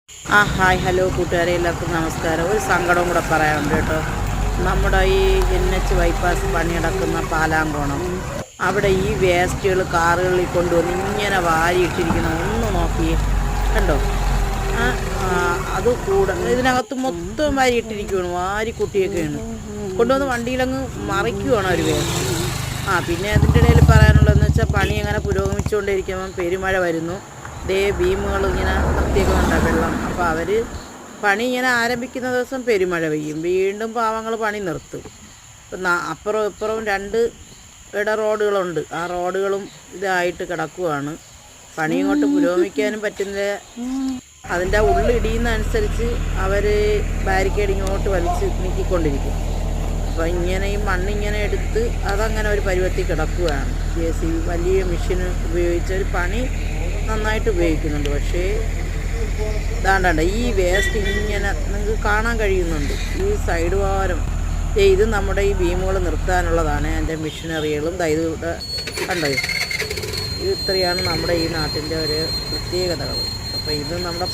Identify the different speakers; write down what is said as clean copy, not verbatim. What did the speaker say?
Speaker 1: Hi hello കൂട്ടുകാരെ, എല്ലാവർക്കും നമസ്കാരം. ഒരു സങ്കടവും കൂടെ പറയാനുണ്ട് കേട്ടോ. നമ്മുടെ ഈ NH ബൈപ്പാസ് പണിയടക്കുന്ന പാലാങ്കോണം, അവിടെ ഈ വേസ്റ്റുകൾ കാറുകളിൽ കൊണ്ടുവന്ന് ഇങ്ങനെ വാരിയിട്ടിരിക്കണം. ഒന്ന് നോക്കിയേ, കണ്ടോ? ആ ആ, അത് കൂടെ ഇതിനകത്ത് മൊത്തം വാരിയിട്ടിരിക്കുകയാണ്, വാരിക്കുട്ടിയൊക്കെയാണ് കൊണ്ടുവന്ന് വണ്ടിയിലങ്ങ് മറിക്കുവാണ് ഒരു വേസ്റ്റ്. പിന്നെ അതിൻ്റെ ഇടയിൽ പറയാനുള്ളതെന്ന് വെച്ചാൽ, പണി അങ്ങനെ പുരോഗമിച്ചുകൊണ്ടിരിക്കുമ്പം പെരുമഴ വരുന്നു. ബീമുകൾ ഇങ്ങനെ നിർത്തിയേക്കുന്നുണ്ട് വെള്ളം. അപ്പോൾ അവർ പണി ഇങ്ങനെ ആരംഭിക്കുന്ന ദിവസം പെരുമഴ പെയ്യും, വീണ്ടും പാവങ്ങൾ പണി നിർത്തും. ഇപ്പം അപ്പുറവും ഇപ്പുറവും രണ്ട് റോഡുകളുണ്ട്. ആ റോഡുകളും ഇതായിട്ട് കിടക്കുവാണ്. പണി ഇങ്ങോട്ട് പുരോഗമിക്കാനും പറ്റുന്നില്ല. അതിൻ്റെ ഉള്ളിടിയുന്നതനുസരിച്ച് അവർ ബാരിക്കേഡ് ഇങ്ങോട്ട് വലിച്ച് നീക്കിക്കൊണ്ടിരിക്കും. അപ്പോൾ ഇങ്ങനെ ഈ മണ്ണിങ്ങനെ എടുത്ത് അതങ്ങനെ ഒരു പരുവത്തിൽ കിടക്കുകയാണ്. JCB വലിയ മെഷീൻ ഉപയോഗിച്ച ഒരു പണി നന്നായിട്ട് ഉപയോഗിക്കുന്നുണ്ട്. പക്ഷേ ഇതാണ്ടണ്ട ഈ വേസ്റ്റ് ഇങ്ങനെ നിങ്ങൾക്ക് കാണാൻ കഴിയുന്നുണ്ട്. ഈ സൈഡ് വാരം ഇത് നമ്മുടെ ഈ ബീമുകൾ നിർത്താനുള്ളതാണ്. അതിൻ്റെ മെഷീനറികളും ഇതൂടെ കണ്ടോ. ഇത് ഇത്രയാണ് നമ്മുടെ ഈ നാട്ടിൻ്റെ ഒരു പ്രത്യേകതകൾ. അപ്പോൾ ഇത് നമ്മുടെ